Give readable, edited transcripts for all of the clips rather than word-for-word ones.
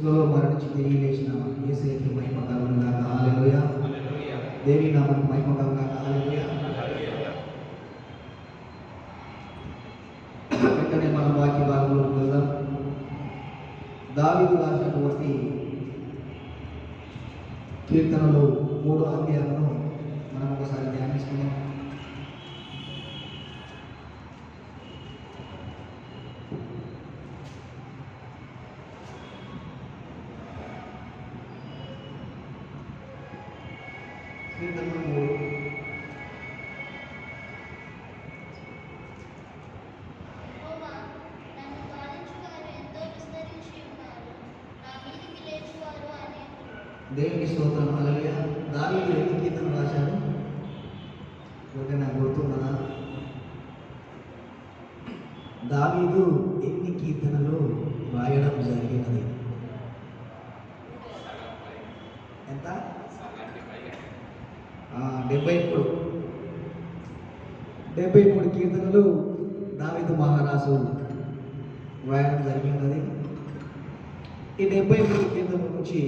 సిలువలో మరణించి తిరిగి లేచిన యేసయ్యకి మహిమ కలుగును గాక. హల్లెలూయా. దేవి నామమునకు మహిమ కలుగును గాక. హల్లెలూయా. వెంటనే మన వాక్య భాగంలోకి వెళ్దాం. దావీదు రాసినటువంటి కీర్తనలు 3వ అధ్యాయంలో మనం ఒకసారి ధ్యానిస్తున్నాం. కీర్తనలు 3. దేవునికి స్తోత్రం. హల్లెలూయా. దావీదు ఎన్ని కీర్తనలు రాశాడు? ఓకే, నాకు గుర్తున్నదా? దావీదు ఎన్ని కీర్తనలు రాయడం జరిగినది? ఎంత? 73 కీర్తనలు దావీదు మహారాజు రాయడం జరిగినది. ఈ 73 కీర్తనల నుంచి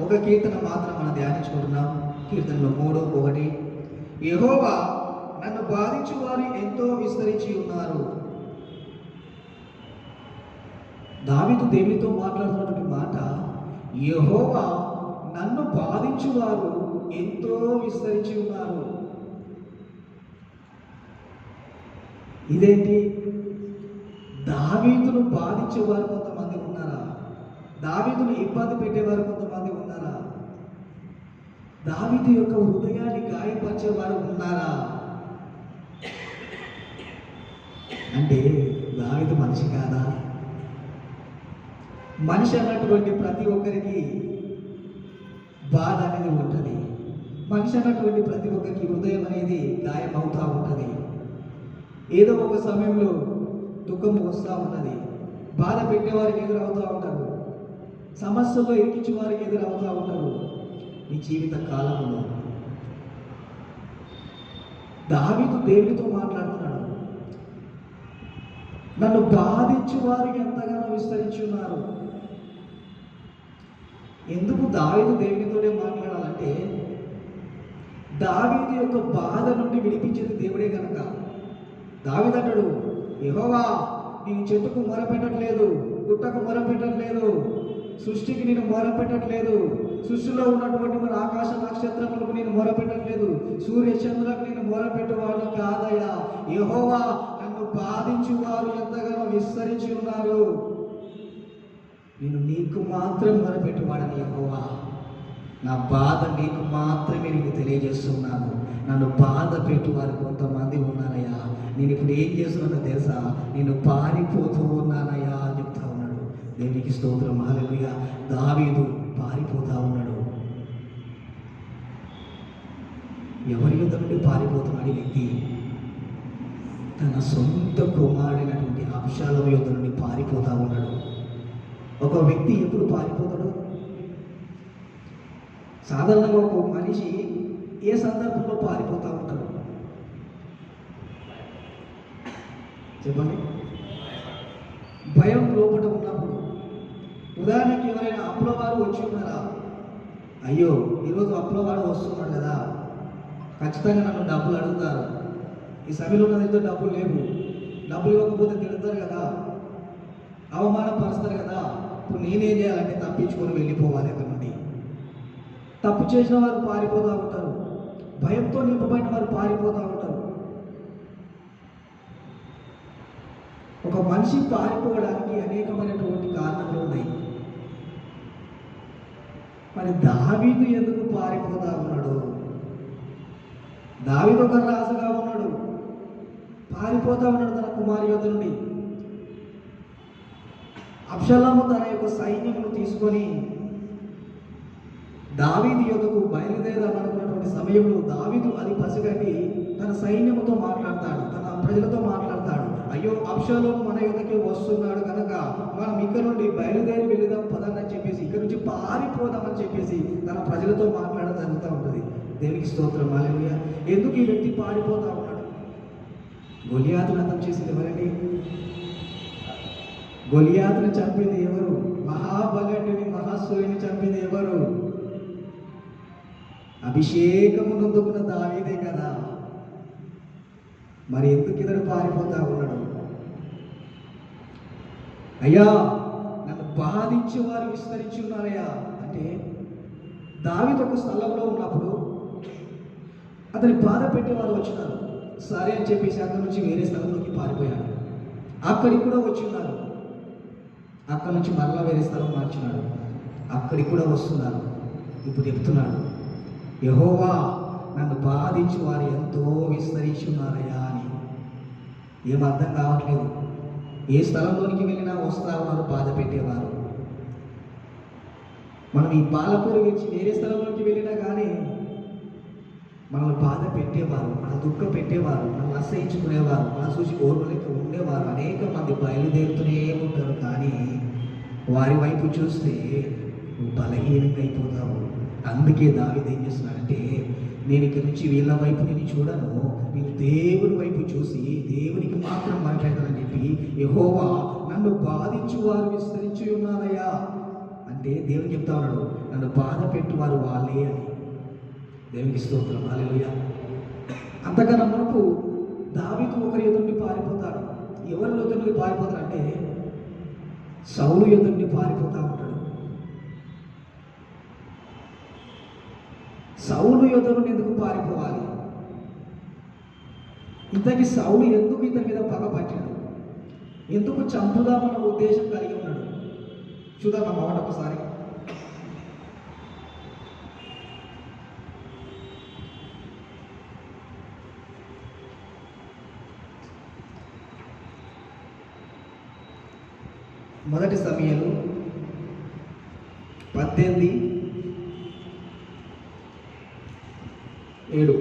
ఒక కీర్తన మాత్రం మనం ధ్యానించుకుంటున్నాం. కీర్తనలో 3:1, యెహోవా నన్ను బాధించు వారు ఎంతో విస్తరించి ఉన్నారు. దావీదు దేవునితో మాట్లాడుతున్నటువంటి మాట, యెహోవా నన్ను బాధించు వారు ఎంతో విస్తరించి ఉన్నారు. ఇదేంటి? దావీదును బాధించేవారు కొంతమంది ఉన్నారా? దావీదును ఇబ్బంది పెట్టేవారు కొంతమంది ఉన్నారా? దావీదు యొక్క హృదయాన్ని గాయపరిచేవారు ఉన్నారా? అంటే దావీదు మనిషి కాదా? మనిషి అన్నటువంటి ప్రతి ఒక్కరికి బాధ అనేది ఉంటుంది. మనిషి అన్నటువంటి ప్రతి ఒక్కరికి హృదయం అనేది గాయం అవుతూ ఉంటుంది. ఏదో ఒక సమయంలో దుఃఖం వస్తూ ఉంటుంది. బాధ పెట్టేవారికి ఎదురవుతూ ఉంటారు. సమస్యల్లో ఎక్కించే వారికి ఎదురవుతూ ఉంటారు. నీ జీవిత కాలంలో దావీదు దేవునితో మాట్లాడుతున్నాడు. నన్ను బాధించే వారికి ఎంతగానో విస్తరించి ఉన్నారు. ఎందుకు దావీదు దేవునితోనే మాట్లాడాలంటే, దావీదు యొక్క బాధ నుండి విడిపించేది దేవుడే కనుక. దావీదు అంటాడు, యెహోవా నేను చెట్టుకు మొరపెట్టట్లేదు, గుట్టకు మొరపెట్టట్లేదు, సృష్టికి నేను మొరపెట్టట్లేదు, సృష్టిలో ఉన్నటువంటి మన ఆకాశ నక్షత్రములకు నేను మొరపెట్టట్లేదు, సూర్య చంద్రులకు నేను మొరపెట్టేవాడిని కాదయ్యా. యెహోవా నన్ను బాధించు వారు ఎంతగానో విస్తరించి ఉన్నారు. నేను నీకు మాత్రం మొరపెట్టువాడని యెహోవా. నా బాధ నీకు మాత్రమే నేను తెలియజేస్తున్నాను. నన్ను బాధ పెట్టువారు కొంతమంది ఉన్నారయ్యా. నేను ఇప్పుడు ఏం చేస్తున్నానో తెలుసా? నేను పారిపోతూ ఉన్నానయ్యా అని చెప్తా ఉన్నాడు. దేవునికి స్తోత్రం. హల్లెలూయా. దావీదు పారిపోతా ఉన్నాడు. ఎవరి యుద్ధ నుండి పారిపోతున్నాడు ఈ వ్యక్తి? తన సొంత కుమారుడైనటువంటి అబ్షాలోము యుద్ధ నుండి పారిపోతా ఉన్నాడు. ఒక వ్యక్తి ఎప్పుడు పారిపోతాడు? సాధారణంగా ఒక మనిషి ఏ సందర్భంలో పారిపోతూ ఉంటాడు చెప్పండి? భయం లోపల ఉన్నప్పుడు. ఉదాహరణకి ఎవరైనా అప్పులవారు వచ్చి ఉన్నారా? అయ్యో ఈరోజు అప్పులవాడు వస్తున్నాడు కదా, ఖచ్చితంగా నన్ను డబ్బులు అడుగుతారు. ఈ సభలో ఉన్నది డబ్బులు లేవు, డబ్బులు ఇవ్వకపోతే తిడతారు కదా, అవమానపరుస్తారు కదా. ఇప్పుడు నేనేం చేయాలంటే తప్పించుకొని వెళ్ళిపోవాలి అక్కడ నుండి. తప్పు చేసిన వారు పారిపోతూ ఉంటారు. భయంతో నింపబడిన వారు పారిపోతూ ఉంటారు. ఒక మనిషి పారిపోవడానికి అనేకమైనటువంటి కారణాలు ఉన్నాయి. మరి దావీదు ఎందుకు పారిపోతా ఉన్నాడు? దావీదు ఒక రాజుగా ఉన్నాడు, పారిపోతా ఉన్నాడు తన కుమారి యొద్ద నుండి. అబ్షాలోము తన యొక్క సైన్యమును తీసుకొని దావీదు యొద్దకు బయలుదేరాలనుకున్నటువంటి సమయంలో దావీదు అది పసిగట్టి తన సైన్యముతో మాట్లాడతాడు, తన ప్రజలతో మాట్లాడతాడు. అయ్యో అబ్షాలోము మన యొద్దకే వస్తున్నాడు కనుక మనం ఇక్కడ నుండి బయలుదేరి వెళదాం పదాన్ని చెప్పేసి, ఇక్కడ నుంచి పారిపోదామని చెప్పేసి తన ప్రజలతో మాట్లాడడం జరుగుతూ ఉంటుంది. దేవునికి స్తోత్రం. హల్లెలూయా. ఎందుకు ఈ వ్యక్తి పారిపోతా ఉన్నాడు? గొలియాతును అంతం చేసింది ఎవరండి? గొలియాతును చంపింది ఎవరు? మహాబలి అభిషేకము నొందుకున్న దావీదే కదా, మరి ఎందుకు ఇతడు పారిపోతా ఉన్నాడు? అయ్యా నన్ను బాధించే వారు విస్తరించి ఉన్నారయ్యా అంటే, దావీదు ఒక స్థలంలో ఉన్నప్పుడు అతని బాధ పెట్టేవారు వచ్చినారు. సరే అని చెప్పేసి అక్కడి నుంచి వేరే స్థలంలోకి పారిపోయాడు. అక్కడికి కూడా వచ్చి ఉన్నారు. అక్కడి నుంచి మరలా వేరే స్థలం మార్చినాడు. అక్కడికి కూడా వస్తున్నారు. ఇప్పుడు చెప్తున్నాడు, యెహోవా నన్ను బాధించి వారు ఎంతో విస్తరించి ఉన్నారయ్యా అని. ఏం అర్థం కావట్లేదు. ఏ స్థలంలోనికి వెళ్ళినా వస్తా ఉన్నారు బాధ పెట్టేవారు. మనం ఈ పాలకూర విడిచి వేరే స్థలంలోకి వెళ్ళినా కానీ మనల్ని బాధ పెట్టేవారు, మన దుఃఖం పెట్టేవారు, మనల్ని అసహించుకునేవారు, మన చూసి ఓర్వలేక ఉండేవారు అనేక మంది బయలుదేరుతూనే ఉంటారు. కానీ వారి వైపు చూస్తే నువ్వు బలహీనంగా అయిపోతావు. అందుకే దావీదు ఏం చేస్తున్నాడంటే, నేను ఇక్కడి నుంచి వీళ్ళ వైపు నేను చూడను, నేను దేవుని వైపు చూసి దేవునికి మాత్రం మొరపెడతానని చెప్పి, యెహోవా నన్ను బాధించు వారు విస్తరించి ఉన్నారయ్యా అంటే దేవుడు చెప్తా ఉన్నాడు, నన్ను బాధ పెట్టువారు వాళ్ళే అని. దేవునికి స్తోత్రం, హల్లెలూయా. అంతకన్నా మునుపు దావీదు ఒకరి ఎదురుని పారిపోతాడు. ఎవరి ఎదురుని పారిపోతాడంటే సౌలు ఎదురుని పారిపోతా ఉంటాడు. సౌలు ఎదురుని ఎందుకు పారిపోవాలి? ఇంతకీ సౌలు ఎందుకు ఇతని మీద పగ పట్టాడు? ఎందుకు చంపుదామన్న ఉద్దేశం కలిగి ఉన్నాడు? చూద్దాం ఆ మాట ఒకసారి. మొదటి సమూయేలు 18:7.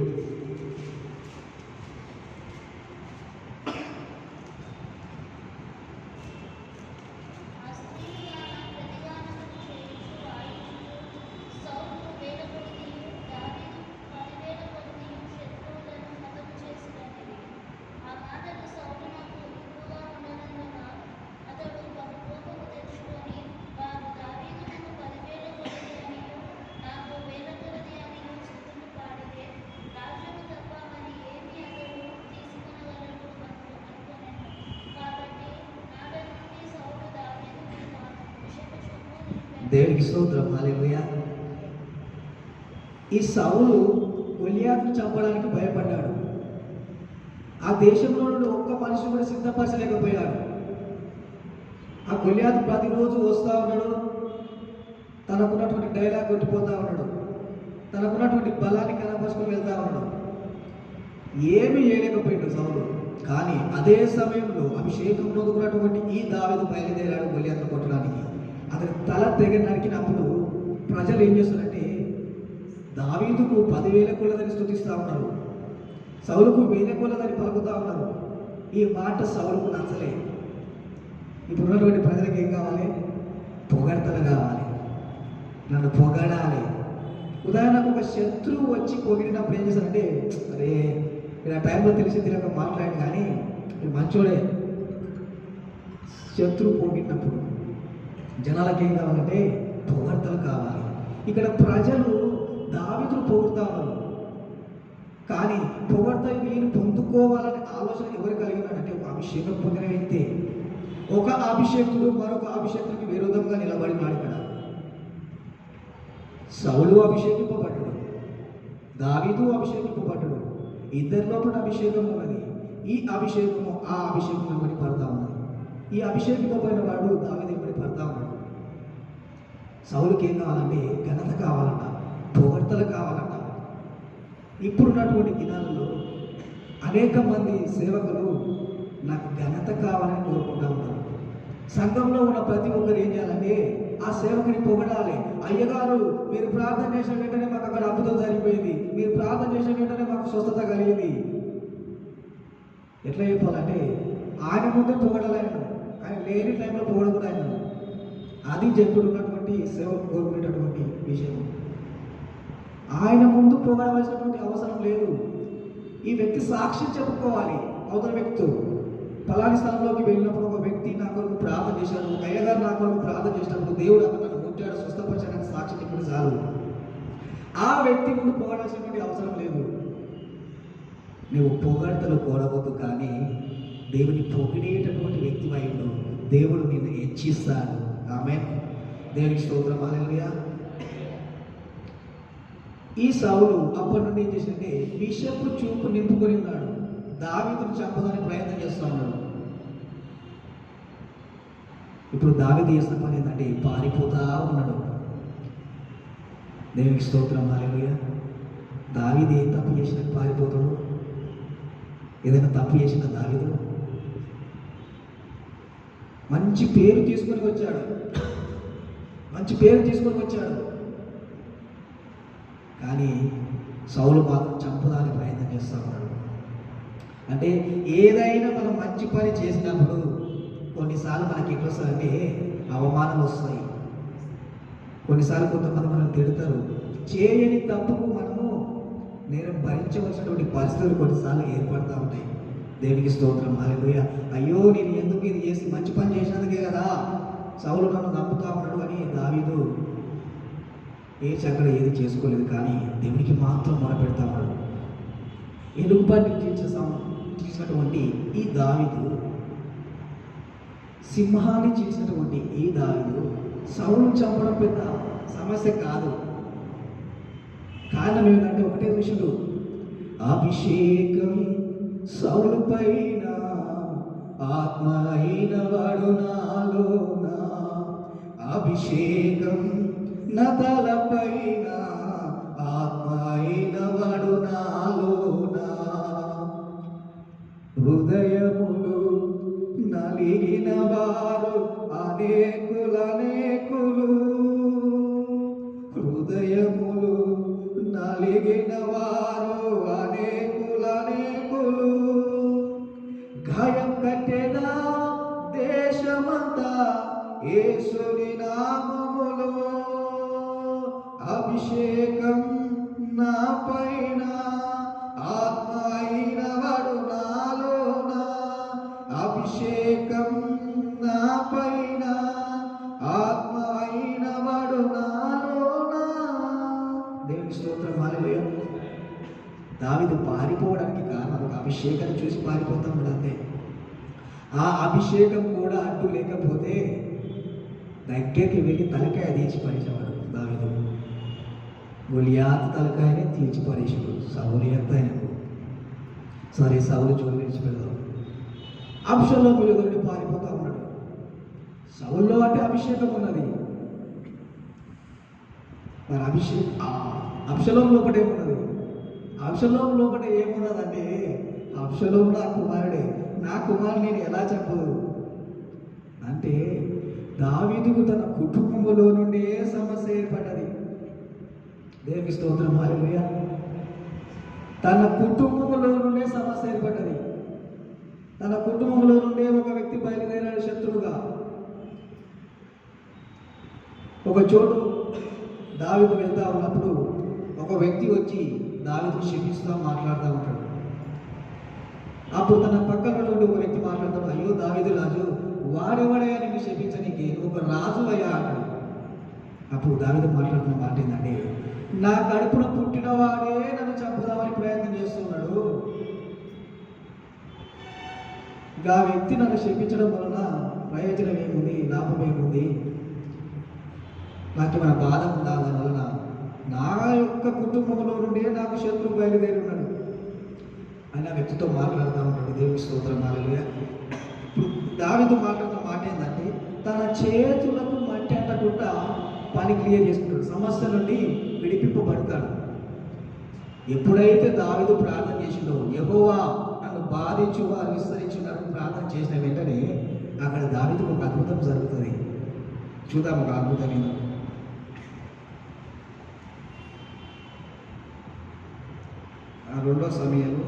దేవునికి స్తోత్రం, హల్లెలూయా. ఈ సౌలు గొలియాతును చంపడానికి భయపడ్డాడు. ఆ దేశంలో నుండి ఒక్క మనిషి కూడా సిద్ధపరచలేకపోయాడు. ఆ గొలియాతు ప్రతిరోజు వస్తూ ఉన్నాడు, తనకున్నటువంటి డైలాగ్ కొట్టిపోతూ ఉన్నాడు, తనకున్నటువంటి బలాన్ని కనపరుచుకొని వెళ్తా ఉన్నాడు. ఏమీ చేయలేకపోయాడు సౌలు. కానీ అదే సమయంలో అభిషేకం నొందుకున్నటువంటి ఈ దావీదు బయలుదేరాడు గొలియాతును కొట్టడానికి. అతని తల తెగ నరికినప్పుడు ప్రజలు ఏం చేస్తారంటే, దావీదుకు 10,000 కొలదని స్తుతిస్తూ ఉన్నారు, సౌలుకు 1,000 కొలదని పలుకుతూ ఉన్నారు. ఈ మాట సౌలుకు నచ్చలే. ఇప్పుడు ఉన్నటువంటి ప్రజలకు ఏం కావాలి? పొగడ్తలు కావాలి, నన్ను పొగడాలి. ఉదాహరణకు ఒక శత్రువు వచ్చి పొగిడినప్పుడు ఏం చేస్తారంటే, అరే ఇలా టైంలో తెలిసి తెలియక మాట్లాడి, కానీ మంచోడే. శత్రువు పొగిడినప్పుడు జనాలకి ఏం కావాలంటే పొగడ్తలు కావాలి. ఇక్కడ ప్రజలు దావీదును పొగుడుతా ఉన్నారు, కానీ పొగడ్త వీళ్ళు పొందుకోవాలనే ఆలోచన ఎవరు కలిగినాడంటే ఒక అభిషేకం పొందిన వ్యక్తి. ఒక అభిషేకుడు మరొక అభిషేకుడికి విరోధంగా నిలబడినాడు. ఇక్కడ సౌలు అభిషేకింపబడ్డాడు, దావీదు అభిషేకింపబడ్డాడు. ఇద్దరి లోపల అభిషేకం ఉన్నది. ఈ అభిషేకము ఆ అభిషేకం వెంబడి పడతా ఉన్నది. ఈ అభిషేకింపబడిన వాడు దావీదు వెంబడి పడతా ఉన్నాడు. సౌలుకి ఏం కావాలంటే ఘనత కావాలట, పొగడ్తలు కావాలట. ఇప్పుడున్నటువంటి దినాలలో అనేక మంది సేవకులు నాకు ఘనత కావాలని కోరుకుంటూ ఉంటారు. సంఘంలో ఉన్న ప్రతి ఒక్కరు ఏం చేయాలంటే ఆ సేవకుని పొగడాలి. అయ్యగారు మీరు ప్రార్థన చేసిన వెంటనే మాకు అక్కడ అద్భుతం జరిగిపోయింది, మీరు ప్రార్థన చేసిన వెంటనే మాకు స్వస్థత కలిగింది. ఎట్లా చెప్పాలంటే ఆయన ముందే పొగడాలి, ఆయన లేని టైంలో పొగడకూడదు ఆయన. అది చెప్పుడున్నటువంటి సేవకు కోరుకునేటటువంటి విషయం. ఆయన ముందు పొగడవలసినటువంటి అవసరం లేదు. ఈ వ్యక్తి సాక్ష్యం చెప్పుకోవాలి. అవతల వ్యక్తి ఫలాని స్థలంలోకి వెళ్ళినప్పుడు ఒక వ్యక్తి నా కొరకు ప్రార్థన చేశాడు, ఒక అయ్యగారు నా కొరకు ప్రార్థన చేసినప్పుడు దేవుడు అక్కడ నన్ను ముట్టాడు, స్వస్థపరచడానికి సాక్ష్యం చెప్పుడు చాలు. ఆ ఆ వ్యక్తి ముందు పొగడాల్సినటువంటి అవసరం లేదు. నువ్వు పొగడ్తలు కూడవద్దు, కానీ దేవుని పొగిడేటటువంటి వ్యక్తి వైపు దేవుడు నిన్ను హెచ్చిస్తాడు. ఆమేన్. దేవునికి స్తోత్రం. హల్లెలూయా. ఈ సౌలు అప్పటి నుండి ఏం చేసిందంటే విషపు చూపు నింపుకొని ఉన్నాడు. దావీదును చంపడానికి ప్రయత్నం చేస్తూ ఉన్నాడు. ఇప్పుడు దావీదు చేసిన పని ఏంటంటే పారిపోతా ఉన్నాడు. దేవునికి స్తోత్రం. హల్లెలూయా. దావీదు ఏం తప్పు చేసినా పారిపోతాడు? ఏదైనా తప్పు చేసిన దావీదు మంచి పేరు తీసుకొని వచ్చాడు. మంచి పేరు తీసుకొని వచ్చాడు. కానీ సౌలు మాత్రం చంపడానికి ప్రయత్నం చేస్తూ ఉన్నాడు. అంటే ఏదైనా మనం మంచి పని చేసినప్పుడు కొన్నిసార్లు మనకి ఎట్లా వస్తుందంటే అవమానాలు వస్తాయి. కొన్నిసార్లు కొంతమంది మనం తిడతారు. చేయని తప్పుకు మనము నేరం భరించవలసినటువంటి పరిస్థితులు కొన్నిసార్లు ఏర్పడుతూ ఉంటాయి. దేవునికి స్తోత్రం. హల్లెలూయా. అయ్యో నేను ఎందుకు ఇది చేసి మంచి పని చేసినందుకే కదా సౌలు నన్ను నమ్ముతా ఉన్నాడు అని దావీదు అక్కడ ఏది చేసుకోలేదు. కానీ దేవునికి మాత్రం మొరపెడతా ఉన్నాడు. ఎలుగుబాటుని చీల్చినటువంటి ఈ దావీదు, సింహాన్ని చీల్చినటువంటి ఈ దావీదు సౌలు చంపడం పెద్ద సమస్య కాదు. కారణం ఏంటంటే ఒకటే విషయం, అభిషేకం సౌలు పైన, ఆత్మ అయిన వాడు నాలోన. అభిషేకం నా తలపైన, ఆత్మ అయిన వాడు నాలోన. హృదయములు నలిగిన వారు అనేకులు, హృదయములు నలిగిన వారు అనేకులు. గాయం కట్టెదా దేశమంతా యేసుని నామములో. అభిషేకం నా పైన, ఆత్మ అయిన వాడు నాలోన. అభిషేకం నా పైన, ఆత్మ అయిన వాడు నాలోన. దేవుని స్తోత్రం. హల్లెలూయా. దావీదు పారిపోవడానికి కారణం ఒక అభిషేకాన్ని చూసి పారిపోతాం అంతే. ఆ అభిషేకం కూడా అడ్డు లేకపోతే దగ్గరికి వెళ్ళి తలకాయ తీర్చి పడేసేవాడు దావీదు. గొలియాతు తలకాయనే తీర్చి పడేసాడు. సౌలు ఎంత ఆయనకు. సరే సౌలు చోటు విడిచిపెడదాం. అబ్షలోము ఎదురుని పారిపోతా ఉన్నాడు. సౌల్లో అంటే అభిషేకం ఉన్నది. మరి అబ్షలోము లోపల ఏమున్నది? అబ్షలోము లోపల ఏమున్నదంటే అబ్షలోము నా కుమారుడే, నా కుమారుడు నేను ఎలా చెప్పదు అంటే దావీదుకు తన కుటుంబంలో నుండే సమస్య ఏర్పడ్డది. దేవునికి స్తోత్రం. హల్లెలూయా. తన కుటుంబంలో నుండే సమస్య ఏర్పడ్డది. తన కుటుంబంలో నుండే ఒక వ్యక్తి బయలుదేరాడు శత్రువుగా. ఒక చోటు దావీదు వెళ్తా ఉన్నప్పుడు ఒక వ్యక్తి వచ్చి దావీదును శపిస్తూ మాట్లాడుతూ ఉంటాడు. అప్పుడు తన పక్కన నుండి ఒక వ్యక్తి మాట్లాడతాడు, అయ్యో దావీదు రాజు, వాడెవడయ్యా నిన్ను శపించనీకి, నువ్వు ఒక రాజు అయ్యా అంటాడు. అప్పుడు దావీదు మాట్లాడుతున్న మాట ఏంటంటే, నా కడుపున పుట్టిన వాడే నన్ను చంపుదామని ప్రయత్నం చేస్తున్నాడు. ఆ వ్యక్తి నన్ను శపించడం వలన ప్రయోజనం ఏముంది, లాభం ఏముంది, నాకు మన బాధ ఉందా? దానివలన నా యొక్క కుటుంబంలో నుండే నాకు శత్రువు బయలుదేరి ఉన్నాడు అని ఆ వ్యక్తితో మాట్లాడుతూ ఉంటాడు. దేవుని స్తోత్రం. హల్లెలూయా. దావీదు మాట్లాడుతున్న మాట ఏంటంటే తన చేతులకు మట్టి అంటకుండా పని క్లియర్ చేసుకుంటాడు. సమస్య నుండి విడిపింపబడతాడు. ఎప్పుడైతే దావీదు ప్రార్థన చేసిండో, యెహోవా నన్ను బాధించు వారు విస్తరించున్నారని ప్రార్థన చేసిన వెంటనే అక్కడ దావీదుకు ఒక అద్భుతం జరుగుతుంది. చూద్దాం ఒక అద్భుతం ఏందో. 2 సమూయేలు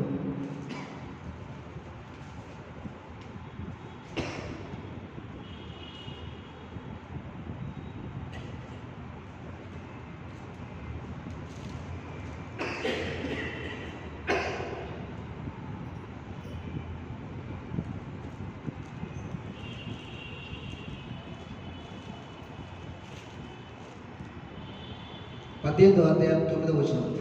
2 18వ అధ్యాయం 9వ వచనం.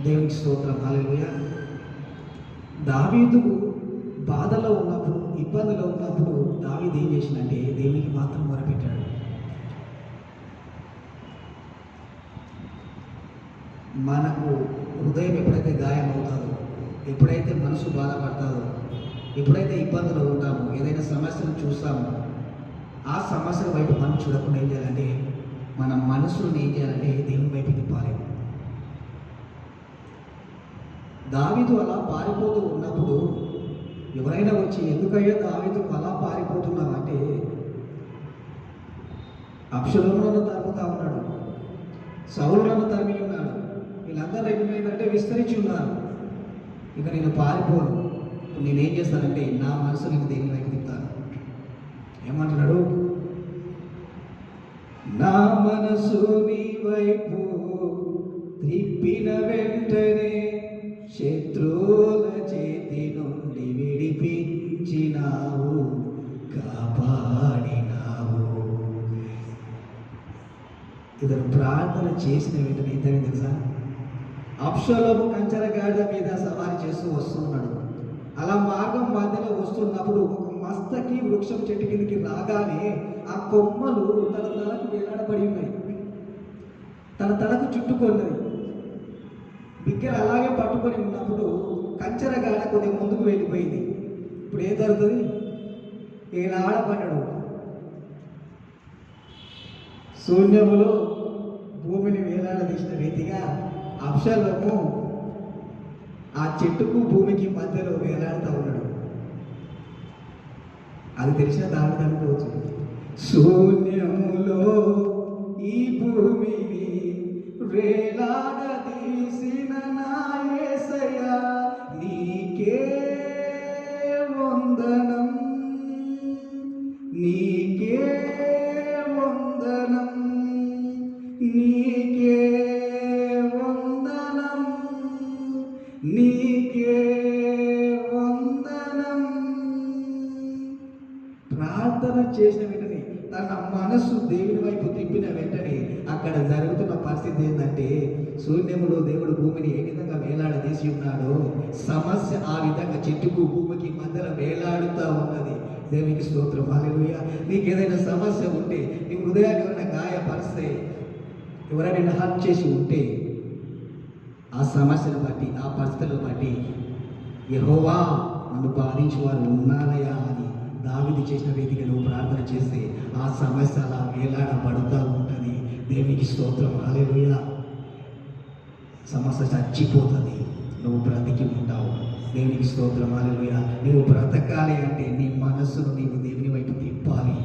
దేవునికి స్తోత్రం. హల్లెలూయా. దావీదు బాధలో ఉన్నప్పుడు, ఇబ్బందిలో ఉన్నప్పుడు దావీదు ఏం చేసిందంటే దేవునికి మాత్రం మొరపెట్టాడు. మనకు హృదయం ఎప్పుడైతే గాయం అవుతుందో, ఎప్పుడైతే మనసు బాధపడతాదో, ఎప్పుడైతే ఇబ్బందులు ఉంటామో, ఏదైనా సమస్యను చూస్తామో, ఆ సమస్యల వైపు మనం చూడకుండా ఏం చేయాలంటే మన మనసును ఏం చేయాలంటే దేవుని వైపు తిప్పాలి. దావీదు అలా పారిపోతూ ఉన్నప్పుడు ఎవరైనా వచ్చి, ఎందుకయ్యా దావీదు అలా పారిపోతున్నావు అంటే, అబ్షలోము నన్ను తరుముతా ఉన్నాడు, సౌలు నన్ను తరిమి ఉన్నాడు, వీళ్ళందరూ ఏమైందంటే విస్తరించి ఉన్నారు, ఇక నేను పారిపోను, నేనేం చేస్తానంటే నా మనసు నేను దేవుని వైపు తిప్పుతాను. ఏమంటున్నాడు? నా మనసు నీ వైపు తిప్పిన వెంటనే శత్రువుల చేతి నుండి విడిపించినావు, కాపాడినావు. ఇతను ప్రార్థన చేసిన వెంటనే ఏంటని తెలుసా? అబ్షలోము కంచెర గాడిద మీద సవారీ చేస్తూ వస్తున్నాడు. అలా మార్గం మధ్యలో వస్తున్నప్పుడు ఒక మస్తకి వృక్షం చెట్టు కిందకి రాగానే ఆ కొమ్మలు తన తలకు వేలాడబడి ఉన్నాయి, తన తలకు చుట్టుకున్నది. బిగ్గర అలాగే పట్టుకొని ఉన్నప్పుడు కంచెర గాడ కొద్దిగా ముందుకు వెళ్ళిపోయింది. ఇప్పుడు ఏం జరుగుతుంది? ఈయన ఆడపడ్డాడు. శూన్యములో భూమిని వేలాడదీసిన రీతిగా అబ్షలోము ఆ చెట్టుకు భూమికి మధ్యలో వేలాడుతూ ఉన్నాడు. అది తెలిసిన దావిదు అనుకోవచ్చు, శూన్యములో ఈ భూమిని వేలాడదీసిన నా యేసయ్యా నీకే వందనం, నీకే వందనం, నీకే వందనం, నీకే వందనం. ప్రార్థన చేసిన వెంటనే, తన మనసు దేవుని వైపు తిప్పిన వెంటనే అక్కడ జరుగుతున్న పరిస్థితి ఏంటంటే, శూన్యములో దేవుడు భూమిని ఏ విధంగా వేలాడదీసి ఉన్నాడో సమస్య ఆ విధంగా చెట్టుకు భూమికి మధ్యలో వేలాడుతూ ఉన్నది. దేవునికి స్తోత్రం. హల్లెలూయా. నీకు ఏదైనా సమస్య ఉంటే, నీ హృదయాన్ని ఎవరైనా గాయపరిస్తే, ఎవరైనా హర్ట్ చేసి ఉంటే, ఆ సమస్యను బట్టి, ఆ పరిస్థితులను బట్టి యెహోవా నన్ను బాధించే వారు ఉన్నారయ్యా అని దావీదు చేసిన రీతిగా నువ్వు ప్రార్థన చేస్తే ఆ సమస్య అలా వేలాడబడుతూ ఉంటుంది. దేవునికి స్తోత్రం. హల్లెలూయా. సమస్య చచ్చిపోతుంది, నువ్వు బ్రతికి ఉంటావు. దేవునికి స్తోత్రం. హల్లెలూయా. నువ్వు బ్రతకాలి అంటే నీ మనస్సును నీవు దేవుని వైపు తిప్పాలి.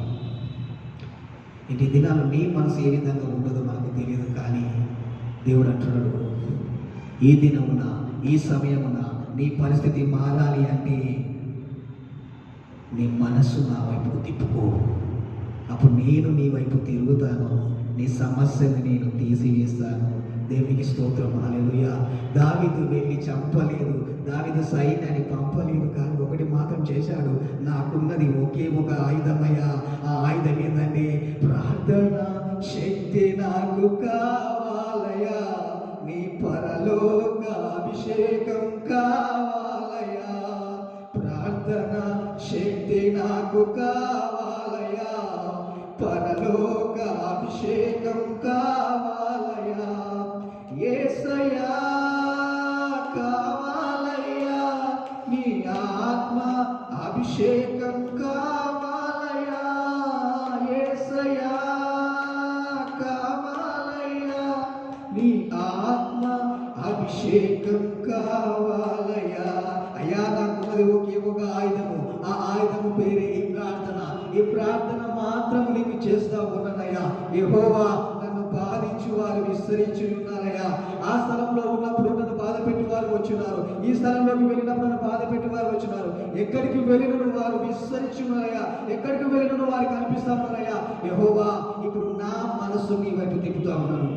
ఇంటి దినాలు నీ మనసు ఏ విధంగా ఉండదో మనకు తెలియదు, కానీ దేవుడు అంటున్నాడు, ఈ దినమున, ఈ సమయమున నీ పరిస్థితి మారాలి అంటే నీ మనస్సు నా వైపు తిప్పుకో, అప్పుడు నేను నీ వైపు తిరుగుతాను, నీ సమస్యను నేను తీసివేస్తాను. దేవునికి స్తోత్రం. హల్లెలూయా. దావీదు వెళ్ళి చంపలేదు, దావీదు సైన్యాన్ని పంపలేదు, కానీ ఒకటి మాత్రం చేశాడు, నాకున్నది ఒకే ఒక ఆయుధమయ్యా. ఆ ఆయుధం ఏంటంటే ప్రార్థన శక్తి నాకు కావాలయ్యా, నీ పరలోక అభిషేకం కావాలయ్యా. ప్రార్థన శక్తి నాకు కావాలయ్యా, పరలోక అభిషేకం కావాలయ్యా. యేసయ్యా కావాలయ్యా, నీ ఆత్మ అభిషేకం కావాలయ్యా. యేసయ్యా కావాలయ్యా, నీ ఆత్మ అభిషేకం కావాలయ్యా. అయ్యా నాకున్నది ఒకే ఒక ఆయుధము, ఆ ఆయుధము పేరే ఈ ప్రార్థన. ఈ ప్రార్థన మాత్రం నీకు చేస్తా ఉన్నానయ్యా. యెహోవా నన్ను బాధించు వారు విస్తరించి ఉన్నారయ్యా. ఆ స్థలంలో ఉన్నప్పుడు నన్ను బాధ పెట్టి వారు వచ్చినారు, ఈ స్థలంలోకి వెళ్ళినప్పుడు నన్ను బాధ పెట్టి వారు వచ్చినారు. ఎక్కడికి వెళ్ళిన వారు విస్తరించి ఉన్నారయ్యా, ఎక్కడికి వెళ్ళిన వారు కనిపిస్తా ఉన్నారయ్యా. యెహోవా ఇప్పుడు నా మనసు నీ వైపు తిప్పుతా ఉన్నాను.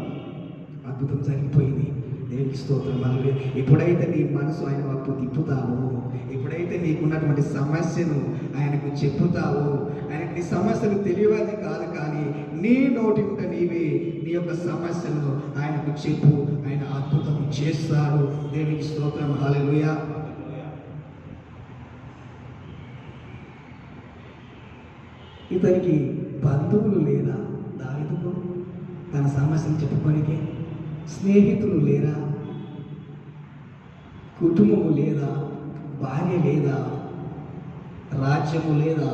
అద్భుతం జరిగిపోయింది. దేవునికి స్తోత్రం. అలాగే ఎప్పుడైతే నీ మనసు ఆయన వైపు తిప్పుతావో, ఎప్పుడైతే నీకున్నటువంటి సమస్యను ఆయనకు చెప్పుతావో, ఆయనకు నీ సమస్యలు తెలియదు కాదు, కానీ నీ నోటి ఉంట నీవే నీ యొక్క సమస్యలను ఆయనకు చెప్పు. ఆయన అద్భుతం చేస్తాడు. దేవునికి స్తోత్రం. హల్లెలూయా. ఇతనికి బంధువులు లేరా దావీదుకు తన సమస్యను చెప్పుకోనికి? స్నేహితులు లేరా? కుటుంబము లేదా? భార్య లేదా? రాజ్యము లేదా?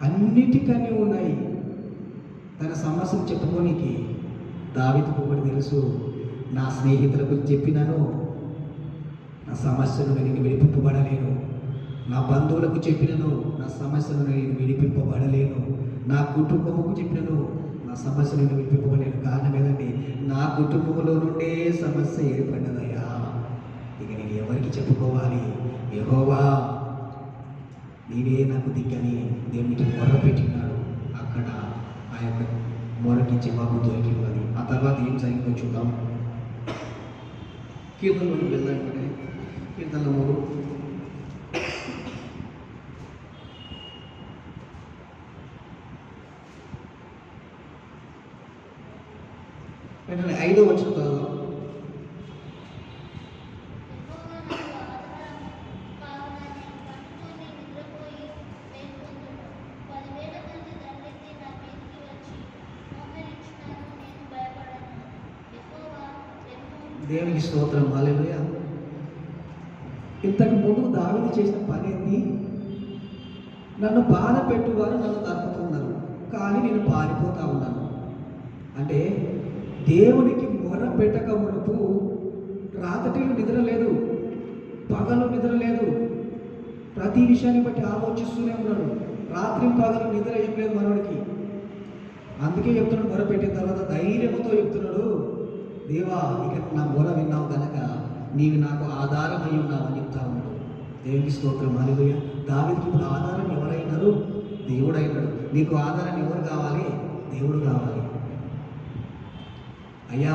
అన్నిటికన్నీ ఉన్నాయి. తన సమస్యను చెప్పుకోనికి దావీదుకు ఒకటి తెలుసు, నా స్నేహితులకు చెప్పినాను నా సమస్యను నేను విడిపింపబడలేను, నా బంధువులకు చెప్పినను నా సమస్యను నేను విడిపింపబడలేను, నా కుటుంబముకు చెప్పినను నా సమస్య నేను విడిపింపబడలేను. కారణం ఏదండి? నా కుటుంబంలో నుండే సమస్య ఏర్పడ్డదయ్యా. ఇక నేను ఎవరికి చెప్పుకోవాలి? యెహోవా నీవే నాకు దిక్కని దేవునికి మొర్ర పెట్టినాడు. అక్కడ ఆ యొక్క మొరకి జవాబు దొరికి ఉన్నది. ఆ తర్వాత ఏం జరిగిందో చూద్దాం. కీర్తనలోకి వెళ్దాం. కీర్తనలో 3 5వ వచనం చదువుదాం. దేవునికి స్తోత్రం. హల్లెలూయా. ఇంతకు ముందు దావీదు చేసిన పని ఏంటి? నన్ను బాధ పెట్టువారు నన్ను తరుముతున్నారు, కానీ నేను పారిపోతా ఉన్నాను. అంటే దేవునికి మొర పెట్టక మునుపు రాత్రిలో నిద్ర లేదు, పగలు నిద్ర లేదు, ప్రతి విషయాన్ని బట్టి ఆలోచిస్తూనే ఉన్నాడు. రాత్రి పగలు నిద్ర ఏం లేదు మనోడికి. అందుకే చెప్తున్నాడు, మొర పెట్టిన తర్వాత ధైర్యంతో చెప్తున్నాడు, దేవా ఇక నా మొర విన్నావు కనుక నీవు నాకు ఆధారమై ఉన్నావు అని చెప్తా ఉన్నాడు. దేవునికి స్తోత్రం. హల్లెలూయా. దావీదుకి ఇప్పుడు ఆధారం ఎవరైనారు? దేవుడు అయినాడు. నీకు ఆధారం ఎవరు కావాలి? దేవుడు కావాలి. అయ్యా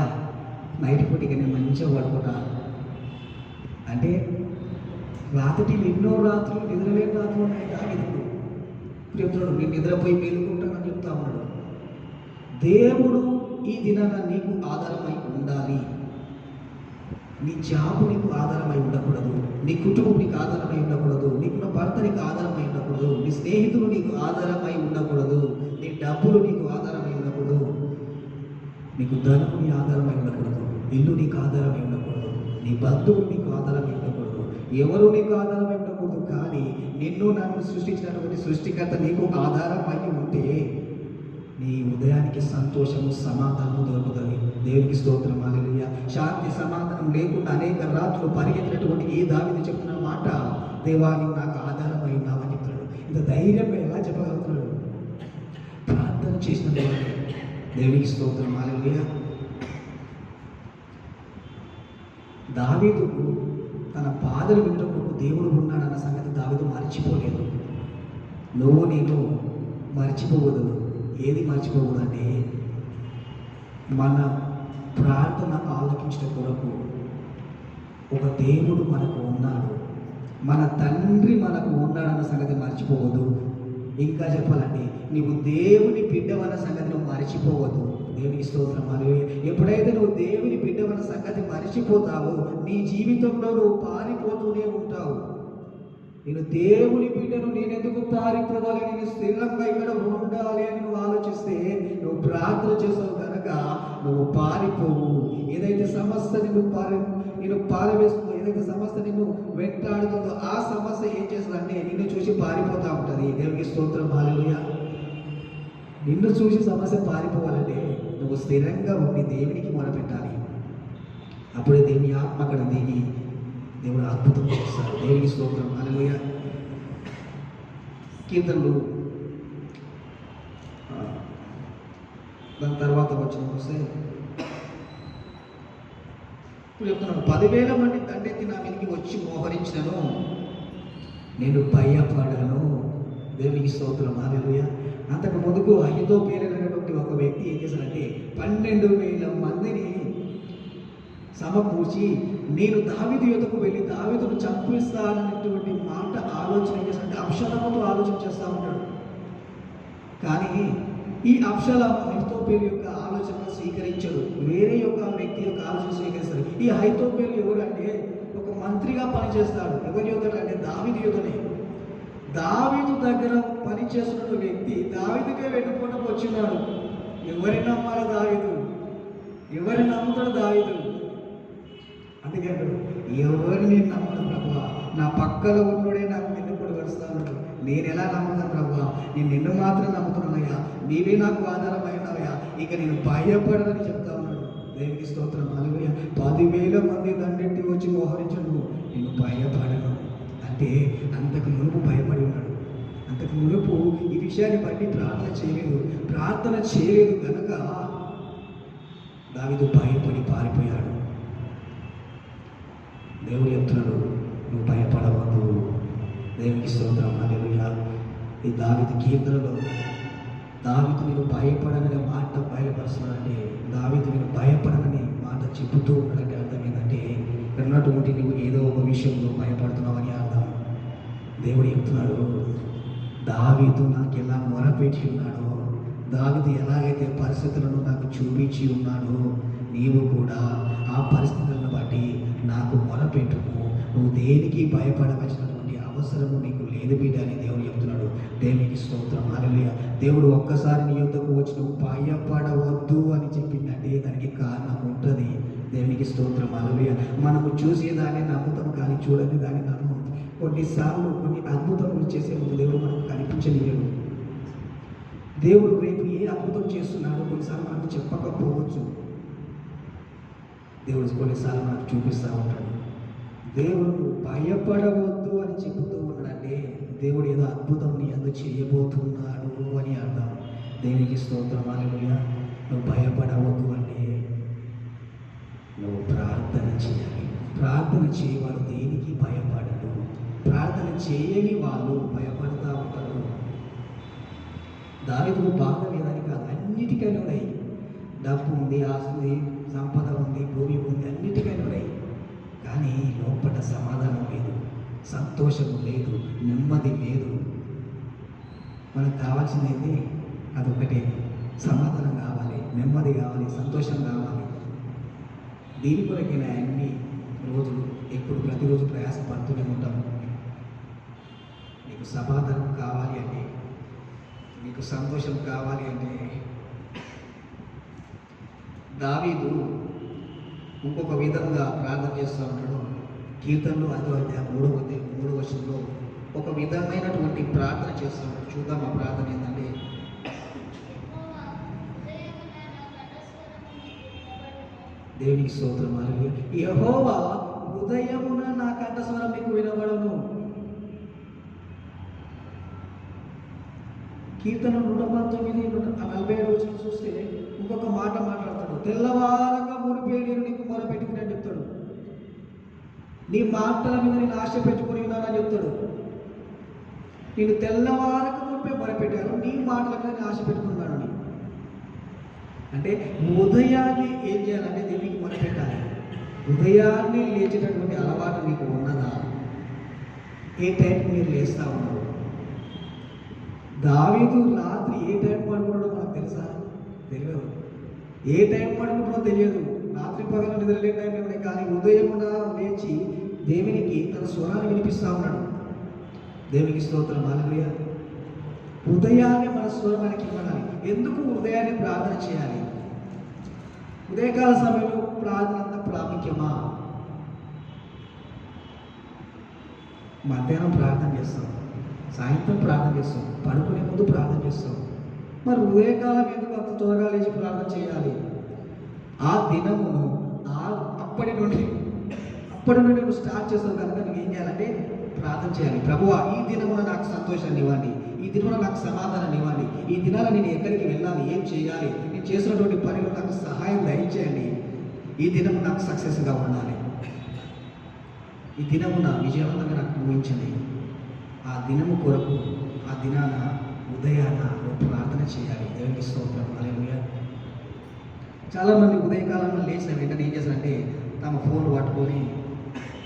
నైట్ పూటికి నేను మంచిగా పడుకుంటా అంటే రాత్రి ఎన్నో రాత్రులు నిద్రలేని రాత్రులు ఉన్నాయి. దావీదుకు చెప్తున్నాడు, నేను నిద్రపోయి మేలుకుంటానని చెప్తా ఉన్నాడు. దేవుడు ఈ దినాన నీకు ఆధారమై ఉండాలి. నీ జాబు నీకు ఆధారమై ఉండకూడదు, నీ కుటుంబం నీకు ఆధారమై ఉండకూడదు, నీకున్న భర్త నీకు ఆధారమై ఉండకూడదు, నీ స్నేహితులు నీకు ఆధారమై ఉండకూడదు, నీ డబ్బులు నీకు ఆధారమై ఉండకూడదు, నీకు ధనము నీ ఆధారమై ఉండకూడదు, ఇల్లు నీకు ఆధారమై ఉండకూడదు, నీ బంధువులు నీకు ఆధారమై ఉండకూడదు, ఎవరు నీకు ఆధారమై ఉండకూడదు. కానీ నిన్ను నన్ను సృష్టించినటువంటి సృష్టికర్త నీకు ఆధారమై ఉంటే నీ హృదయానికి సంతోషము సమాధానము దొరుకుతుంది. దేవునికి స్తోత్రం. హల్లెలూయా. శాంతి సమాధానం లేకుండా అనేక రాత్రులు పరిగెత్తినటువంటి ఈ దావీదు చెప్తున్న మాట, దేవా నీవు నాకు ఆధారమై ఉన్నావని చెప్తున్నాడు. ఇంత ధైర్యంగా ఎలా చెప్పగలుగుతున్నాడు? ప్రార్థన చేసిన దేవునికి స్తోత్రం. హల్లెలూయా. దావీదుకు తన బాధలు వినటకు దేవుడు ఉన్నాడన్న సంగతి దావీదు మర్చిపోలేదు. నువ్వు నేను మర్చిపోవద్దు. ఏది మర్చిపోకూడదు అంటే మన ప్రార్థన ఆలకించడం కొరకు ఒక దేవుడు మనకు ఉన్నాడు, మన తండ్రి మనకు ఉన్నాడన్న సంగతి మర్చిపోవద్దు. ఇంకా చెప్పాలంటే నీవు దేవుని బిడ్డవన్న సంగతి నువ్వు మర్చిపోవద్దు. దేవునికి స్తోత్రం. హల్లెలూయా. ఎప్పుడైతే నువ్వు దేవుని బిడ్డవన్న సంగతి మర్చిపోతావో నీ జీవితంలో నువ్వు పారిపోతూనే ఉంటావు. నేను దేవుని బిడ్డను, నేను ఎందుకు పారిపోవాలి, నేను స్థిరంగా ఇక్కడ ఉండాలి అని నువ్వు ఆలోచిస్తే నువ్వు ప్రార్థన చేస్తావు కనుక నువ్వు పారిపోవు. ఏదైతే సమస్య నేను పారవేస్తుందో, ఏదైతే సమస్య నిన్ను వెంటాడుతుందో ఆ సమస్య ఏం చేస్తుందంటే నిన్ను చూసి పారిపోతూ ఉంటుంది. దేవునికి స్తోత్రం. హల్లెలూయా. నిన్ను చూసి సమస్య పారిపోవాలంటే నువ్వు స్థిరంగా ఉండి దేవునికి మొరపెట్టాలి. అప్పుడే దేవుని ఆత్మ అక్కడ దిగి దేవుడు అద్భుతం చేస్తాడు. దేవునికి స్తోత్రం. హల్లెలూయా. కీర్తనలు దాని తర్వాత వస్తే ఇప్పుడు చెప్తున్నాను, 10,000 మంది దండెత్తి నా మీదకి వచ్చి మోహరించినను నేను భయపడను. దేవునికి స్తోత్రం. హల్లెలూయా. అంతకు ముందుకు అహితోపేలైనటువంటి ఒక వ్యక్తి ఏం చేశాడంటే 12,000 మందిని సమకూర్చి నేను దావీదు యుద్ధకు వెళ్ళి దావీదును చంపిస్తాననేటువంటి మాట ఆలోచన చేశాడంటే అబ్షాలోముతో ఆలోచన చేస్తూ ఉంటాడు. కానీ ఈ అబ్షాలోము అహితోపేలు యొక్క ఆలోచన స్వీకరించడు, వేరే యొక్క వ్యక్తి యొక్క ఆలోచన స్వీకరిస్తాడు. ఈ అహితోపేలు ఎవరంటే ఒక మంత్రిగా పనిచేస్తాడు. ఎవరి యుద్ధం అంటే దావీదు యుద్ధనే. దావీదు దగ్గర పనిచేస్తున్న వ్యక్తి దావీదుకే వెన్నుపోటకు వచ్చినాడు. ఎవరిని నమ్మాలి దావీదు? ఎవరిని నమ్ముతాడు దావీదు? అందుకే ఎవరిని నమ్మను ప్రభువా, నా పక్కలో ఉన్నోడే నాకు వెన్నుపోటు వస్తాను. నేను ఎలా నమ్ముతాను ప్రభువా? నేను నిన్ను మాత్రం నమ్ముతున్నానయ్యా, నీవే నాకు ఆధారమైనవయ్యా, ఇక నేను భయపడదని చెప్తా ఉన్నాడు. దేవునికి స్తోత్రం. హల్లెలూయా. 10,000 మంది దండెత్తి వచ్చి మోహరించను, నేను భయపడను అంటే అంతకు మునుపు భయపడి ఉన్నాడు. అంతకు మునుపు ఈ విషయాన్ని బట్టి ప్రార్థన చేయలేదు కనుక దావీదు భయపడి పారిపోయాడు. దేవుడు చెప్తున్నాడు, నువ్వు భయపడవద్దు. దేవునికి స్తోత్రం. హల్లెలూయా. ఈ దావీదు కీర్తనలో దావీదు నేను భయపడననే మాట బయలుపరుస్తున్నాడంటే, దావీదు నేను భయపడనని మాట చెబుతూ ఉన్నాడంటే అర్థం ఏంటంటే ఉన్నటువంటి నువ్వు ఏదో ఒక విషయంలో భయపడుతున్నావని అర్థం. దేవుడు చెప్తున్నాడు, దావీదు నాకు ఎలా మొరపెట్టి ఉన్నాడో, దావీదు ఎలాగైతే పరిస్థితులను నాకు చూపించి ఉన్నాడో, నీవు కూడా ఆ పరిస్థితులను బట్టి నాకు మొరపెట్టుకు. నువ్వు దేనికి భయపడవలసినటువంటి అవసరము నీకు లేదు బిడ్డ అని దేవుడు చెప్తున్నాడు. దేవునికి స్తోత్రం. హల్లెలూయా. దేవుడు ఒక్కసారి నీ యొద్దకు వచ్చి నువ్వు భయపడవద్దు అని చెప్పిందంటే దానికి కారణం ఉంటుంది. దేవునికి స్తోత్రం. హల్లెలూయా. మనము చూసేదాన్ని నమ్ముతాం కానీ చూడని దాన్ని నమ్మం. కొన్నిసార్లు కొన్ని అద్భుతములు చేసే ముందు దేవుడు మనకు కనిపించలేడు. దేవుడు రేపు ఏ అద్భుతం చేస్తున్నాడో కొన్నిసార్లు మనకు చెప్పకపోవచ్చు. దేవుడు కొన్నిసార్లు మనకు చూపిస్తూ ఉంటాడు. దేవుడు భయపడవద్దు అని చెబుతూ ఉన్నాడంటే దేవుడు ఏదో అద్భుతం నీ అందు చేయబోతున్నాడు అని అర్థం. దేవునికి స్తోత్రం. హల్లెలూయా. నువ్వు భయపడవద్దు అంటే నువ్వు ప్రార్థన చేయాలి. ప్రార్థన చేయవాడు దేనికి భయపడడు. ప్రార్థన చేయని వాళ్ళు భయపడతా ఉంటారు. దావీదుకు బాధ లేదని కాదు, అన్నిటికైనా ఉన్నాయి. డబ్బు ఉంది, ఆస్తి, సంపద ఉంది, భూమి ఉంది, అన్నిటికైనా ఉన్నాయి. కానీ లోపల సమాధానం లేదు, సంతోషం లేదు, నెమ్మది లేదు. మనకు కావాల్సింది అదొకటే, సమాధానం కావాలి, నెమ్మది కావాలి, సంతోషం కావాలి. దీని కొరకైనా అన్ని రోజులు ఎప్పుడు ప్రతిరోజు ప్రయాసపడుతూనే ఉంటాం. నీకు సమాధానం కావాలి అంటే, నీకు సంతోషం కావాలి అంటే దావీదు ఇంకొక విధంగా ప్రార్థన చేస్తూ ఉంటాడు. కీర్తనలు 3వ వచనంలో ఒక విధమైనటువంటి ప్రార్థన చేస్తూ ఉంటాడు. చూద్దాం ఆ ప్రార్థన ఏంటంటే, దేవునికి స్తోత్రం. హల్లెలూయా. యెహోవా ఉదయమున నా కంఠస్వరం నీకు వినబడును. కీర్తన 119:47 చూస్తే ఇంకొక మాట మాట్లాడతాడు. తెల్లవారక మునిపే నేను నీకు మొరపెట్టుకుని అని చెప్తాడు. నీ మాటల మీద నేను ఆశ పెట్టుకుని ఉన్నానని చెప్తాడు. నేను తెల్లవారక మునిపే మొరపెట్టాను, నీ మాటల మీద నేను ఆశ పెట్టుకున్నాను అని. అంటే ఉదయాన్నే ఏం చేయాలంటే దేవునికి మొరపెట్టాలి. ఉదయాన్నే లేచేటటువంటి అలవాటు మీకు ఉన్నదా? ఏ టైంకి మీరు లేస్తూ ఉన్నారు? దావీదు రాత్రి ఏ టైం పడుకున్నాడో మనకు తెలుసా? తెలియదు. ఏ టైం పడుకుంటున్నాడో తెలియదు. రాత్రి పగలు నిద్రలే టైం ఉన్నాయి. కానీ ఉదయమున లేచి దేవునికి తన స్వరాన్ని వినిపిస్తూ ఉన్నాడు. దేవునికి స్తోత్రం. హల్లెలూయా. ఉదయాన్నే మన స్వరం మనకి ఇవ్వాలి. ఎందుకు ఉదయాన్నే ప్రార్థన చేయాలి? ఉదయకాల సమయంలో ప్రార్థన అంత ప్రాముఖ్యమా? మధ్యాహ్నం ప్రార్థన చేస్తాం, సాయంత్రం ప్రార్థన చేస్తాం, పడుకునే ముందు ప్రార్థన చేస్తాం. మరి ఉదయకాలం ఎందుకు అంత త్వరగా లేచి ప్రార్థన చేయాలి? ఆ దినమును అప్పటి నుండి నువ్వు స్టార్ట్ చేస్తావు కనుక నువ్వు ఏం చేయాలంటే ప్రార్థన చేయాలి. ప్రభువా, ఈ దినమున నాకు సంతోషాన్ని ఇవ్వండి, ఈ దినమున నాకు సమాధానాన్ని ఇవ్వండి, ఈ దినాల నేను ఎక్కడికి వెళ్ళాలి, ఏం చేయాలి, నేను చేసినటువంటి పనిలో నాకు సహాయం దయచేయండి, ఈ దినము నాకు సక్సెస్గా ఉండాలి, ఈ దినమున విజయవంతంగా నాకు ఊహించండి. ఆ దినము కొరకు ఆ దినాన ఉదయాన నువ్వు ప్రార్థన చేయాలి. దేవునికి స్తోత్రం, హల్లెలూయా. చాలామంది ఉదయకాలంలో లేచిన వెంటనే ఏం చేస్తారంటే తమ ఫోన్ పట్టుకొని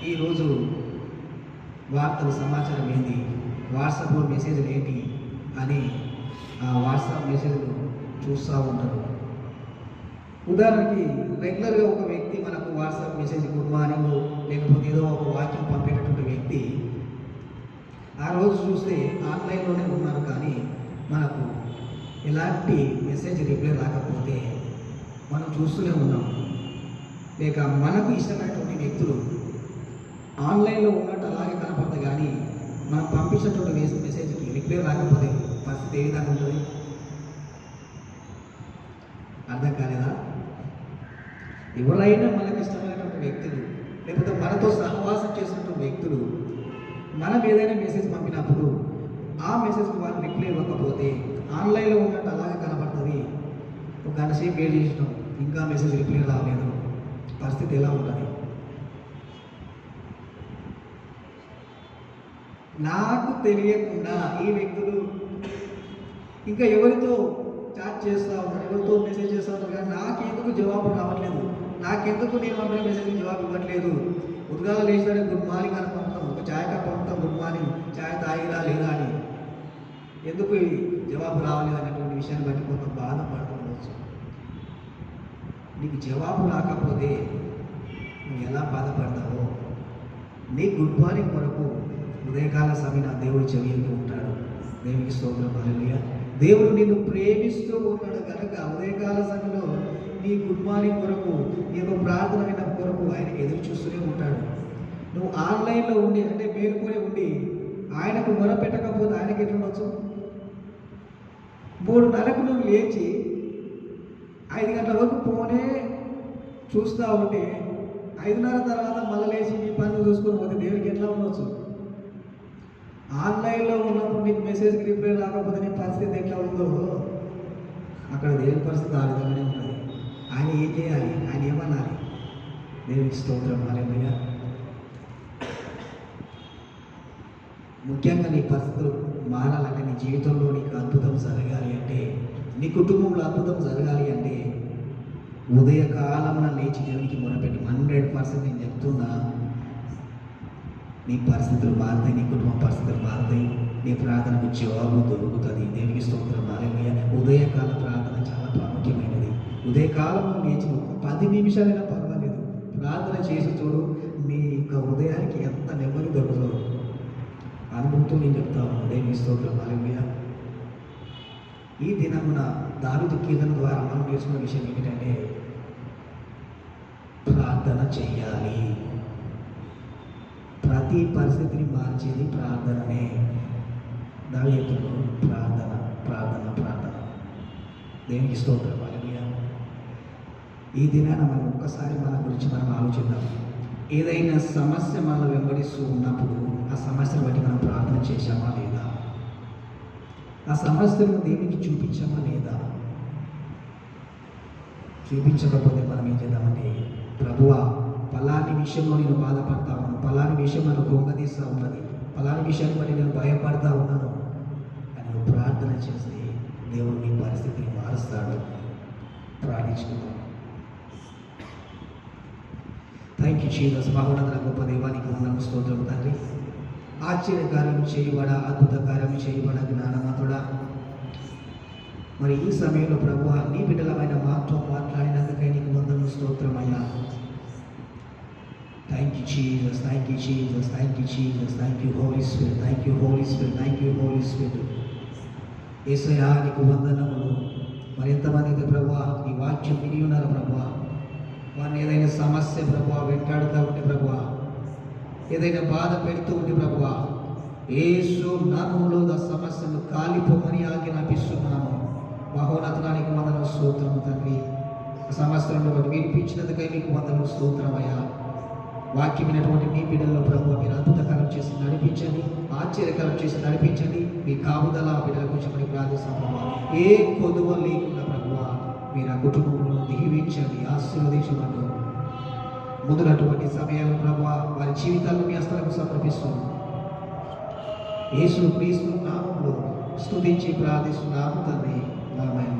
ఈరోజు వార్తలు సమాచారం ఏంటి, వాట్సాప్లో మెసేజ్లు ఏంటి అని ఆ వాట్సాప్ మెసేజ్లు చూస్తూ ఉంటారు. ఉదాహరణకి రెగ్యులర్గా ఒక వ్యక్తి మనకు వాట్సాప్ మెసేజ్ గుడ్ మార్నింగ్ లేకపోతే ఏదో ఒక వాక్యం పంపేటటువంటి వ్యక్తి ఆ రోజు చూస్తే ఆన్లైన్లోనే ఉన్నారు, కానీ మనకు ఎలాంటి మెసేజ్ రిప్లై రాకపోతే మనం చూస్తూనే ఉన్నాం. లేక మనకు ఇష్టమైనటువంటి వ్యక్తులు ఆన్లైన్లో ఉన్నట్టు అలాగే కనపడతాయి, కానీ మనం పంపించినటువంటి మెసేజ్కి రిప్లై రాకపోతే పరిస్థితి ఏ విధంగా ఉంటుంది? అర్థం కాలేదా? ఎవరైనా మనకు ఇష్టమైనటువంటి వ్యక్తులు లేకపోతే మనతో సహవాసం చేసినటువంటి వ్యక్తులు మనం ఏదైనా మెసేజ్ పంపినప్పుడు ఆ మెసేజ్కి వాళ్ళు రిప్లై ఇవ్వకపోతే ఆన్లైన్లో ఉన్నట్టు అలాగే కనపడుతుంది. ఒక గంట సేపు వెయిట్ చేసినాం, ఇంకా మెసేజ్ రిప్లై రాలేదు, పరిస్థితి ఎలా ఉంటుంది? నాకు తెలియకుండా ఈ వ్యక్తులు ఇంకా ఎవరితో చాట్ చేస్తూ ఉన్నారు, ఎవరితో మెసేజ్ చేస్తూ ఉన్నారు, కానీ నాకెందుకు జవాబు రావట్లేదు, నాకెందుకు నేను పంపిన మెసేజ్కి జవాబు ఇవ్వట్లేదు. ఉదయాల లేచినాడే గుడ్ మార్నింగ్ అని పంపుతాం, ఒక ఛాయ్ కప్ పంపుతాం, గుడ్ మార్నింగ్, ఛాయ్ తాగిరా లేదా అని, ఎందుకు జవాబు రావలేదు అనేటువంటి విషయాన్ని బట్టి కొంత బాధపడుతుండవచ్చు. నీకు జవాబు రాకపోతే నువ్వు ఎలా బాధపడతావో నీ గుడ్ మార్నింగ్ కొరకు ఉదయకాల సమయం దేవుడు చెవింటూ ఉంటాడు. దేవునికి స్తోత్రం, హల్లెలూయా. దేవుడు నిన్ను ప్రేమిస్తూ ఉన్నాడు కనుక ఉదయకాల సమయంలో నీ గుడ్ మార్నింగ్ కొరకు నీ యొక్క ప్రార్థన విన్న కొరకు ఆయన ఎదురు చూస్తూనే ఉంటాడు. నువ్వు ఆన్లైన్లో ఉండి అంటే మేలుకొని ఉండి ఆయనకు మొర పెట్టకపోతే ఆయనకి ఎట్లుండొచ్చు? 3:30కు నువ్వు లేచి 5 గంటల వరకు ఫోనే చూస్తూ ఉంటే 5:30 తర్వాత మళ్ళీ లేచి నీ పనులు చూసుకొని పోతే దేవుడికి ఎట్లా ఉండొచ్చు? ఆన్లైన్లో ఉన్నప్పుడు నీకు మెసేజ్కి రిప్లై రాకపోతే నీ పరిస్థితి ఎట్లా ఉందో అక్కడ దేవుని పరిస్థితి ఆ విధంగానే ఉంటుంది. ఆయన ఏం చేయాలి? ఆయన ఏమనాలి? దేవునికి స్తోత్రం, హల్లెలూయా. ముఖ్యంగా నీ పరిస్థితులు మారాలంటే, నీ జీవితంలో నీకు అద్భుతం జరగాలి అంటే, నీ కుటుంబంలో అద్భుతం జరగాలి అంటే ఉదయకాలమున లేచి దేవునికి మొరపెట్టి 100% నేను చెప్తున్నా, నీ పరిస్థితులు మారుతాయి, నీ కుటుంబ పరిస్థితులు మారుతాయి, నీ ప్రార్థనకు జవాబు దొరుకుతుంది. దేవునికి స్తోత్రం, హల్లెలూయా. ఉదయకాల ప్రార్థన చాలా ప్రాముఖ్యమైనది. ఉదయకాలం లేచి 10 నిమిషాలైనా పర్వాలేదు ప్రార్థన చేసి చూడు, నీ యొక్క ఉదయానికి ఎంత నెమ్మది దొరుకుతుందో అనుభూతితో నేను చెప్తాను. దేవునికి స్తోత్రం, హల్లెలూయా. ఈ దినమున దావీదు కీర్తన ద్వారా మనం నేర్చుకున్న విషయం ఏమిటంటే ప్రార్థన చెయ్యాలి. ప్రతి పరిస్థితిని మార్చేది ప్రార్థననే. దావీదు ప్రార్థన ప్రార్థన ప్రార్థన. దేవునికి స్తోత్రం, హల్లెలూయా. ఈ దినాన మనం ఒక్కసారి మన గురించి మనం ఆలోచిద్దాం. ఏదైనా సమస్య మనల్ని వెంబడిస్తూ ఉన్నప్పుడు ఆ సమస్యను బట్టి మనం ప్రార్థన చేశామా లేదా? ఆ సమస్యను దేవునికి చూపించామా లేదా? చూపించకపోతే మనం ఏం చేద్దామంటే, ప్రభువా పలాని విషయంలో నేను బాధపడతా ఉన్నాను, పలాని విషయం నన్ను కృంగదీస్తూ ఉన్నది, పలాని విషయాన్ని బట్టి నేను భయపడతా ఉన్నాను అని నువ్వు ప్రార్థన చేస్తే దేవుడు నీ పరిస్థితిని మారుస్తాడు. ప్రార్థించుకుందాం. Thank you Jesus. మహోన్నత గొప్ప దేవానికి వందనాలు, స్తోత్రం తండ్రి. ఆశ్చర్యకార్యం చేయబడ, అద్భుత కార్యం చేయబడ జ్ఞానవంతుడా, మరి ఈ సమయంలో ప్రభువా నీ బిడ్డలమైన మాతో మాట్లాడినందుకై నీకు వందనాలు, స్తోత్రమయ్యా. Thank you Jesus, thank you Jesus, thank you Jesus, thank you Holy Spirit, thank you Holy Spirit, thank you Holy Spirit. యేసయ్యా నీకు వందనములు. మరి ఎంతమంది అయితే ప్రభువా ఈ వాక్యం విని ఉన్నారు ప్రభువా, వారిని ఏదైనా సమస్య ప్రభువా వెంటాడుతూ ఉంటే ప్రభువా, ఏదైనా బాధ పెడుతూ ఉంటే ప్రభువా, యేసు నామములో ఆ సమస్యను కాలిపోమని ఆజ్ఞాపిస్తున్నాను. మహోన్నతానికి వందనం స్తోత్రము తండ్రి. సంవత్సరంలో వినిపించినందుకై మీకు వందనం స్తోత్రమయ్యా. వాక్యమైనటువంటి మీ బిడ్డల్లో ప్రభు మీరు అద్భుతకరం చేసి నడిపించండి, ఆశ్చర్యకరం చేసి నడిపించండి. మీ కాపుదల బిడ్డల గురించి ప్రార్థిస్తాం. ఏ కొదువ లేకుండా ప్రభు మీరు ఆ కుటుంబంలో దీవించండి, ఆశీర్వదించమని ముందునటువంటి సమయాలు ప్రభు వారి జీవితాలను మీ హస్తాలకు సమర్పిస్తున్నాం. యేసు క్రీస్తు నామములో స్తుతించి ప్రార్థిస్తున్నాము తండ్రి. ఆమేన్.